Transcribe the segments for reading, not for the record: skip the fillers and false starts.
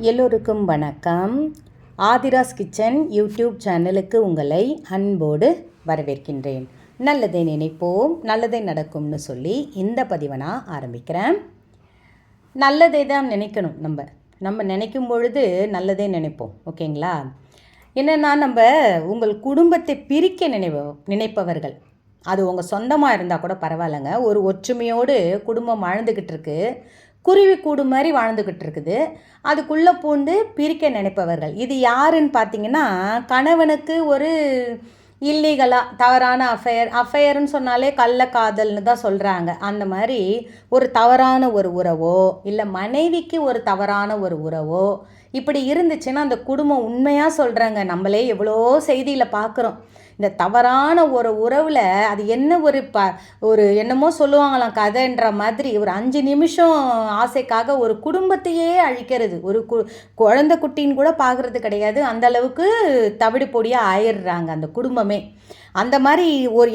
எல்லோருக்கும் வணக்கம். Aadhira's kitchen YouTube சேனலுக்கு உங்களை அன்போடு வரவேற்கின்றேன். நல்லதை நினைப்போம், நல்லதை நடக்கும்னு சொல்லி இந்த பதிவை நான் ஆரம்பிக்கிறேன். நல்லதை தான் நினைக்கணும். நம்ம நினைக்கும் பொழுது நல்லதே நினைப்போம். ஓகேங்களா? என்னென்னா, உங்கள் குடும்பத்தை பிரிக்க நினைப்பவர்கள், அது உங்கள் சொந்தமாக இருந்தால் கூட பரவாயில்லைங்க. ஒரு ஒற்றுமையோடு குடும்பம் வாழ்ந்துக்கிட்டு இருக்கு, குருவி கூடு மாதிரி வாழ்ந்துக்கிட்டு இருக்குது. அதுக்குள்ளே பூந்து பிரிக்க நினைப்பவர்கள் இது யாருன்னு பார்த்தீங்கன்னா, கணவனுக்கு ஒரு இல்லீகலாக தவறான அஃபையர்னு சொன்னாலே கள்ளக்காதல்னு தான் சொல்கிறாங்க. அந்த மாதிரி ஒரு தவறான ஒரு உறவோ, இல்லை மனைவிக்கு ஒரு தவறான ஒரு உறவோ இப்படி இருந்துச்சுன்னா, அந்த குடும்பம் உண்மையாக சொல்கிறாங்க, நம்மளே எவ்வளோ செய்தியில் பார்க்குறோம். இந்த தவறான ஒரு உறவில் அது என்ன ஒரு என்னமோ சொல்லுவாங்களாம் கதைன்ற மாதிரி, ஒரு 5 நிமிஷம் ஆசைக்காக ஒரு குடும்பத்தையே அழிக்கிறது. ஒரு குழந்தை குட்டின்னு கூட பார்க்குறது கிடையாது. அந்தளவுக்கு தவிடு பொடியாக ஆயிடுறாங்க அந்த குடும்பமே. அந்த மாதிரி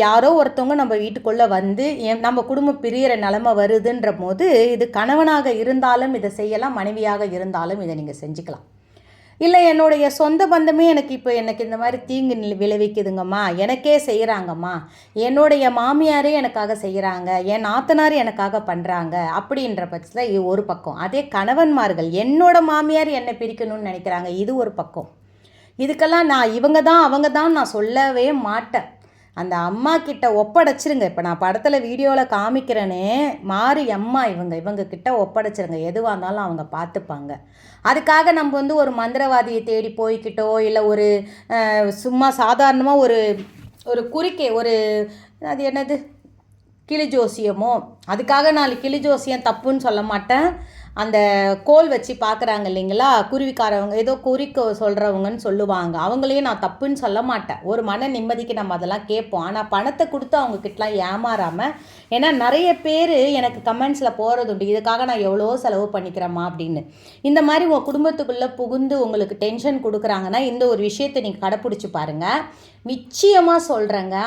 யாரோ ஒருத்தவங்க நம்ம வீட்டுக்குள்ளே வந்து நம்ம குடும்பம் பிரியிற நிலமை வருதுன்ற போது, இது கணவனாக இருந்தாலும் இதை செய்யலாம், மனைவியாக இருந்தாலும் இதை நீங்கள் செஞ்சுக்கலாம். இல்லை, என்னுடைய சொந்த பந்தமே எனக்கு இந்த மாதிரி தீங்கு விளைவிக்குதுங்கம்மா, எனக்கே செய்கிறாங்கம்மா, என்னுடைய மாமியாரே எனக்காக செய்கிறாங்க, என் நாத்தனார் எனக்காக பண்ணுறாங்க அப்படின்ற பட்சத்தில் இது ஒரு பக்கம். அதே கணவன்மார்கள் என்னோட மாமியார் என்னை பிரிக்கணும்னு நினைக்கிறாங்க, இது ஒரு பக்கம். இதுக்கெல்லாம் நான் இவங்க தான் அவங்க தான் நான் சொல்லவே மாட்டேன். அந்த அம்மா கிட்ட ஒப்படைச்சிருங்க. இப்போ நான் படத்தில் வீடியோவில் காமிக்கிறேனே, மாறி அம்மா இவங்க கிட்ட ஒப்படைச்சிருங்க. எதுவாக இருந்தாலும் அவங்க பார்த்துப்பாங்க. அதுக்காக நம்ம ஒரு மந்திரவாதியை தேடி போய்கிட்டோ, இல்லை ஒரு சும்மா சாதாரணமாக ஒரு குறிக்கே அது என்னது கிளி ஜோசியமோ, அதுக்காக நான் கிளி ஜோசியம் தப்புன்னு சொல்ல மாட்டேன். அந்த கோல் வச்சு பார்க்குறாங்க இல்லைங்களா, குருவிக்காரவங்க, ஏதோ குறிக்க சொல்கிறவங்கன்னு சொல்லுவாங்க, அவங்களையும் நான் தப்புன்னு சொல்ல மாட்டேன். ஒரு மன நிம்மதிக்கு நம்ம அதெல்லாம் கேட்போம். ஆனால் பணத்தை கொடுத்து அவங்கக்கிட்டலாம் ஏமாறாமல், ஏன்னா நிறைய பேர் எனக்கு கமெண்ட்ஸில் போகிறது உண்டு, இதுக்காக நான் எவ்வளோ செலவு பண்ணிக்கிறேம்மா அப்படின்னு. இந்த மாதிரி உங்கள் குடும்பத்துக்குள்ளே புகுந்து உங்களுக்கு டென்ஷன் கொடுக்குறாங்கன்னா, இந்த ஒரு விஷயத்தை நீங்கள் கடைப்பிடிச்சி பாருங்கள். நிச்சயமாக சொல்கிறேங்க,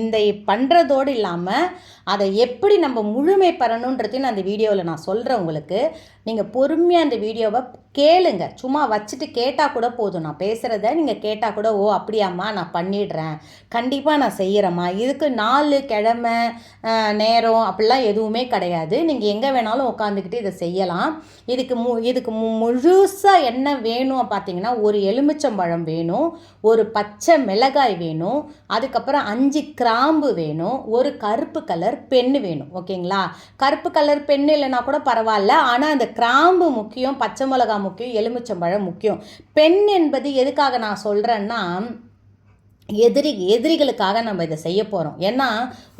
இந்த பண்ணுறதோடு இல்லாமல் அதை எப்படி நம்ம முழுமை பெறணுன்றதையும் அந்த வீடியோவில் நான் சொல்கிறேன் உங்களுக்கு. நீங்கள் பொறுமையாக அந்த வீடியோவை கேளுங்க. சும்மா வச்சுட்டு கேட்டால் கூட போதும். நான் பேசுகிறத நீங்கள் கேட்டால் கூட, ஓ அப்படியாம்மா, நான் பண்ணிடுறேன், கண்டிப்பாக நான் செய்கிறேம்மா. இதுக்கு நாள், கிழமை, நேரம் அப்படிலாம் எதுவுமே கிடையாது. நீங்கள் எங்கே வேணாலும் உட்காந்துக்கிட்டு இதை செய்யலாம். இதுக்கு முழுசாக என்ன வேணும் பார்த்தீங்கன்னா, ஒரு எலுமிச்சம்பழம் வேணும், ஒரு பச்சை மிளகாய் வேணும், அதுக்கப்புறம் 5 கிராம்பு வேணும், ஒரு கருப்பு கலர் பென்னு வேணும். ஓகேங்களா? கருப்பு கலர் பென்னு இல்லைனா கூட பரவாயில்ல, ஆனால் அந்த கிராம்பு முக்கியம், பச்சை மிளகாய் முக்கியம், எலுமிச்சம்பழம் முக்கியம். பெண் என்பது எதுக்காக நான் சொல்கிறேன்னா, எதிரிகளுக்காக நம்ம இதை செய்ய போகிறோம். ஏன்னா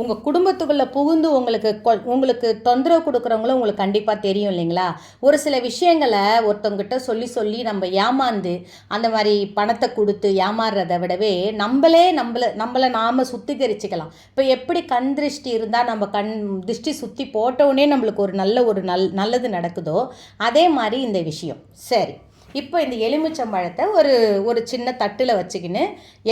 உங்கள் குடும்பத்துக்குள்ளே புகுந்து உங்களுக்கு தொந்தரவு கொடுக்குறவங்களும் உங்களுக்கு கண்டிப்பாக தெரியும் இல்லைங்களா. ஒரு சில விஷயங்களை ஒருத்தவங்கிட்ட சொல்லி நம்ம ஏமாந்து அந்த மாதிரி பணத்தை கொடுத்து ஏமாறுறதை விடவே நம்மளை நாம் சுத்திகரிச்சுக்கலாம். இப்போ எப்படி கண் திருஷ்டி இருந்தால் நம்ம திருஷ்டி சுற்றி போட்டவுடனே நம்மளுக்கு நல்லது நடக்குதோ, அதே மாதிரி இந்த விஷயம். சரி, இப்போ இந்த எலுமிச்சம்பழத்தை ஒரு சின்ன தட்டில் வச்சுக்கின்னு,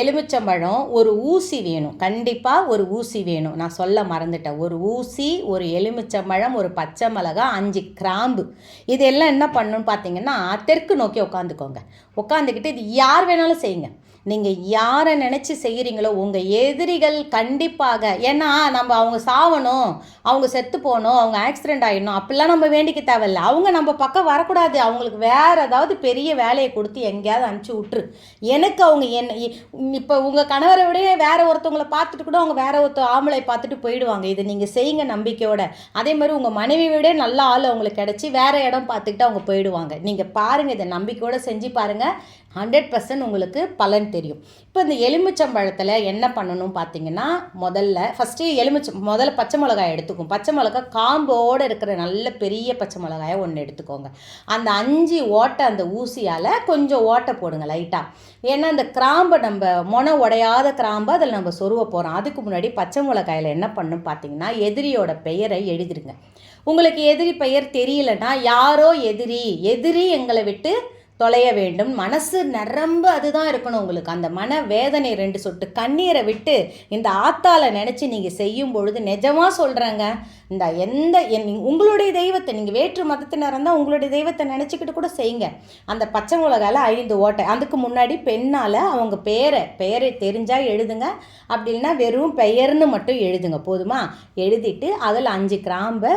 எலுமிச்சம்பழம், ஒரு ஊசி வேணும், கண்டிப்பாக ஒரு ஊசி வேணும். நான் சொல்ல மறந்துட்டேன். ஒரு ஊசி, ஒரு எலுமிச்சம்பழம், ஒரு பச்சை மிளகாய், 5 கிராம்பு. இதெல்லாம் என்ன பண்ணணும்னு பார்த்தீங்கன்னா, தெற்கு நோக்கி உட்காந்துக்கிட்டு இது யார் வேணாலும் செய்யுங்க. நீங்கள் யாரை நினச்சி செய்கிறீங்களோ, உங்கள் எதிரிகள் கண்டிப்பாக, ஏன்னா அவங்க சாவணும், அவங்க செத்து போகணும், அவங்க ஆக்சிடெண்ட் ஆகிடணும் அப்படிலாம் நம்ம வேண்டிக்க தேவையில்லை. அவங்க நம்ம பக்கம் வரக்கூடாது. அவங்களுக்கு வேறு ஏதாவது பெரிய வேலையை கொடுத்து எங்கேயாவது அனுப்பிச்சி விட்டுரு. எனக்கு அவங்க இப்போ உங்கள் கணவரை விட வேறு ஒருத்தவங்களை பார்த்துட்டு கூட அவங்க வேறு ஒருத்தர் ஆம்பளை பார்த்துட்டு போயிடுவாங்க. இதை நீங்கள் செய்யுங்க நம்பிக்கையோட. அதே மாதிரி உங்கள் மனைவி விட நல்ல ஆள் அவங்களுக்கு கிடச்சி வேறு இடம் பார்த்துக்கிட்டு அவங்க போயிடுவாங்க. நீங்கள் பாருங்கள், இதை நம்பிக்கையோடு செஞ்சு பாருங்கள், 100% உங்களுக்கு பலன் தெரியும். இப்போ இந்த எலுமிச்சம்பழத்தில் என்ன பண்ணணும் பார்த்தீங்கன்னா, முதல்ல பச்சை மிளகாய் எடுத்துக்கும். பச்சை மிளகாய் காம்போடு இருக்கிற நல்ல பெரிய பச்சை மிளகாயை ஒன்று எடுத்துக்கோங்க. அந்த 5 ஓட்டை அந்த ஊசியால் கொஞ்சம் ஓட்டை போடுங்க லைட்டாக. ஏன்னா அந்த கிராம்பை நம்ம உடையாத கிராம்பை அதில் நம்ம சொருவ போகிறோம். அதுக்கு முன்னாடி பச்சை மிளகாயில் என்ன பண்ணணும் பார்த்தீங்கன்னா, எதிரியோட பெயரை எழுதிருங்க. உங்களுக்கு எதிரி பெயர் தெரியலன்னா, யாரோ எதிரி எங்களை விட்டு தொலைய வேண்டும். மனசு நிரம்ப அதுதான் இருக்கணும் உங்களுக்கு. அந்த மன வேதனை 2 சொட்டு கண்ணீரை விட்டு இந்த ஆத்தால நினச்சி நீங்கள் செய்யும் பொழுது நிஜமாக சொல்கிறேங்க, இந்த உங்களுடைய தெய்வத்தை, நீங்கள் வேற்று மதத்தினர் இருந்தால் உங்களுடைய தெய்வத்தை நினச்சிக்கிட்டு கூட செய்யுங்க. அந்த பச்சை மிளகாயில் 5 ஓட்டை, அதுக்கு முன்னாடி பெண்ணால் அவங்க பெயரை தெரிஞ்சால் எழுதுங்க, அப்படி இல்லைன்னா வெறும் பெயர்னு மட்டும் எழுதுங்க போதுமா. எழுதிட்டு அதில் 5 கிராம்பை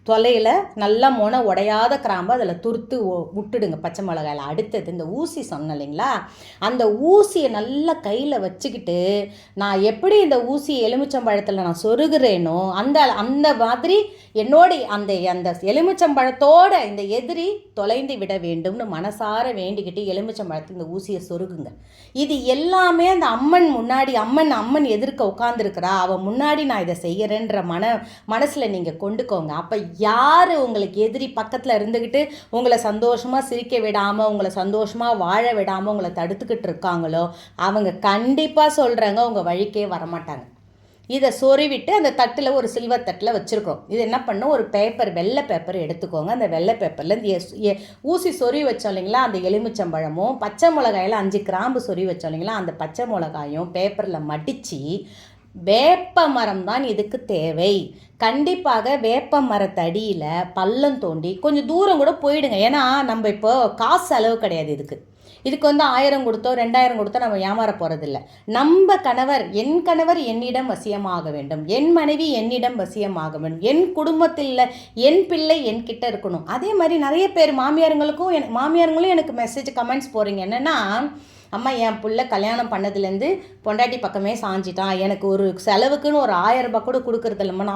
தொலையில் நல்லா உடையாத கிராம்பு அதில் துருத்து விட்டுடுங்க பச்சை மிளகாயில். அடுத்தது இந்த ஊசி சொன்னேன் இல்லைங்களா, அந்த ஊசியை நல்லா கையில் வச்சுக்கிட்டு நான் எப்படி இந்த ஊசி எலுமிச்சம்பழத்தில் நான் சொருகிறேனோ அந்த மாதிரி என்னோட அந்த எலுமிச்சம்பழத்தோட இந்த எதிரி தொலைந்து விட வேண்டும்னு மனசார வேண்டிக்கிட்டு எலுமிச்சம்பழத்துக்கு இந்த ஊசியை சொருகுங்க. இது எல்லாமே அந்த அம்மன் முன்னாடி, அம்மன் எதிர்க்க உட்காந்துருக்கிறா, அவன் முன்னாடி நான் இதை செய்கிறேன்ற மனசில் நீங்கள் கொண்டுக்கோங்க. அப்போ யார் உங்களுக்கு எதிரி பக்கத்தில் இருந்துக்கிட்டு உங்களை சந்தோஷமாக சிரிக்க விடாமல், உங்களை சந்தோஷமாக வாழ விடாமல் உங்களை தடுத்துக்கிட்டு இருக்காங்களோ அவங்க கண்டிப்பாக சொல்கிறாங்க உங்கள் வழிக்கே வரமாட்டாங்க. இதை சொருவிட்டு அந்த தட்டில் ஒரு சில்வர் தட்டில் வச்சுருக்கோம். இது என்ன பண்ணும், ஒரு வெள்ளை பேப்பர் எடுத்துக்கோங்க. அந்த வெள்ளை பேப்பரில் இந்த ஊசி சொருவி வச்சோம் இல்லைங்களா, அந்த எலுமிச்சம்பழமும் பச்சை மிளகாயில் 5 கிராம்பு சொருவி வச்சோம் இல்லைங்களா, அந்த பச்சை மிளகாயும் பேப்பரில் மடித்து, வேப்ப மரம் தான் இதுக்கு தேவை. கண்டிப்பாக வேப்ப மரத்தடியில் பள்ளம் தோண்டி கொஞ்சம் தூரம் கூட போயிடுங்க. ஏன்னா நம்ம இப்போ காசு செலவு கிடையாது இதுக்கு 1000 கொடுத்தோ 2000 கொடுத்தோ நம்ம ஏமாற போகிறதில்ல. என் கணவர் என்னிடம் வசியமாக வேண்டும், என் மனைவி என்னிடம் வசியமாக வேண்டும், என் குடும்பத்தில் என் பிள்ளை என்கிட்ட இருக்கணும். அதே மாதிரி நிறைய பேர் மாமியாருங்களும் எனக்கு மெசேஜ் கமெண்ட்ஸ் போகிறீங்க. என்னென்னா, அம்மா என் பிள்ளை கல்யாணம் பண்ணதுலேருந்து பொண்டாட்டி பக்கமே சாஞ்சிட்டான், எனக்கு ஒரு செலவுக்குன்னு ஒரு 1000 ரூபாய் கூட கொடுக்குறது இல்லைம்மா.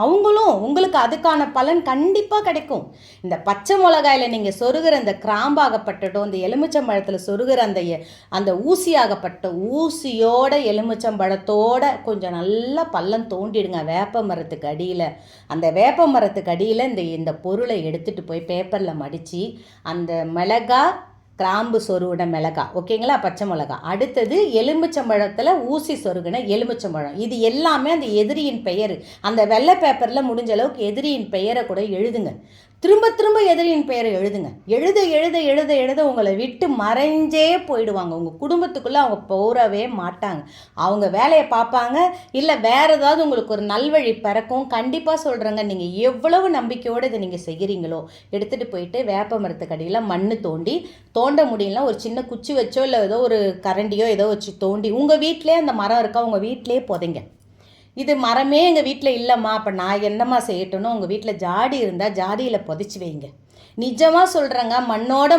உங்களுக்கு அதுக்கான பலன் கண்டிப்பாக கிடைக்கும். இந்த பச்சை மிளகாயில் நீங்கள் சொருகிற அந்த கிராம்பாகப்பட்டட்டும், இந்த எலுமிச்சம்பழத்தில் சொருகிற அந்த ஊசியாகப்பட்ட ஊசியோட எலுமிச்சம்பழத்தோட கொஞ்சம் நல்லா பள்ளம் தோண்டிடுங்க வேப்ப மரத்துக்கு அடியில். அந்த வேப்ப மரத்துக்கு அடியில் இந்த பொருளை எடுத்துகிட்டு போய் பேப்பரில் மடித்து அந்த மிளகாய் கிராம்பு சொருவின மிளகாய், ஓகேங்களா, பச்சை மிளகாய், அடுத்தது எலுமிச்சம்பழத்தில் ஊசி சொருகின எலுமிச்சம்பழம், இது எல்லாமே அந்த எதிரியின் பெயர் அந்த வெள்ளை பேப்பரில் முடிஞ்ச அளவுக்கு எதிரியின் பெயரை கூட எழுதுங்க. திரும்ப எதிரியின் பெயரை எழுதுங்க. எழுத உங்களை விட்டு மறைஞ்சே போயிடுவாங்க. உங்கள் குடும்பத்துக்குள்ளே அவங்க போறவே மாட்டாங்க. அவங்க வேலையை பார்ப்பாங்க, இல்லை வேறு ஏதாவது உங்களுக்கு ஒரு நல்வழி பிறக்கும். கண்டிப்பாக சொல்கிறேங்க, நீங்கள் எவ்வளவு நம்பிக்கையோடு இதை நீங்கள் செய்கிறீங்களோ எடுத்துகிட்டு போயிட்டு வேப்ப மரத்துக்கடியில் மண் தோண்ட முடியலனா ஒரு சின்ன குச்சி வச்சோ இல்லை ஏதோ ஒரு கரண்டியோ ஏதோ வச்சு தோண்டி உங்கள் வீட்டிலே அந்த மரம் இருக்கா உங்கள் வீட்டிலே புதைங்க. இது மரமே எங்கள் வீட்டில் இல்லைம்மா, அப்போ நான் என்னம்மா செய்யட்டும்னு உங்கள் வீட்டில் ஜாடி இருந்தால் ஜாடியில் புதைச்சி வைங்க. நிஜமாக சொல்கிறேங்க,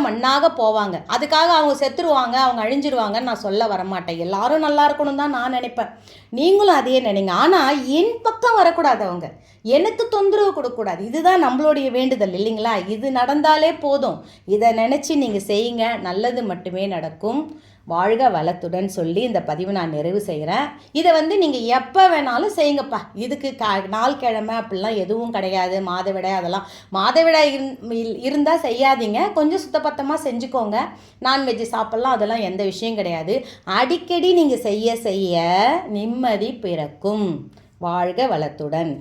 மண்ணாக போவாங்க. அதுக்காக அவங்க செத்துருவாங்க, அவங்க அழிஞ்சிருவாங்கன்னு நான் சொல்ல வரமாட்டேன். எல்லாரும் நல்லா இருக்கணும் தான் நான் நினைப்பேன், நீங்களும் அதையே நினைங்க. ஆனால் என் பக்கம் வரக்கூடாது, அவங்க எனக்கு தொந்தரவு கொடுக்கக்கூடாது. இதுதான் நம்மளுடைய வேண்டுதல் இல்லைங்களா? இது நடந்தாலே போதும். இதை நினச்சி நீங்கள் செய்யுங்க, நல்லது மட்டுமே நடக்கும். வாழ்க வளத்துடன் சொல்லி இந்த பதிவு நான் நிறைவு செய்கிறேன். இதை நீங்கள் எப்போ வேணாலும் செய்யுங்கப்பா. இதுக்கு நாள் கிழமை அப்படிலாம் எதுவும் கிடையாது. மாதவிடாய் அதெல்லாம் மாதவிடாய் இருந்தால் செய்யாதீங்க, கொஞ்சம் சுத்தபத்தமாக செஞ்சுக்கோங்க. நான்வெஜ் சாப்பிட்லாம், அதெல்லாம் எந்த விஷயம் கிடையாது. அடிக்கடி நீங்கள் செய்ய நிம்மதி பிறக்கும். வாழ்க வளத்துடன்.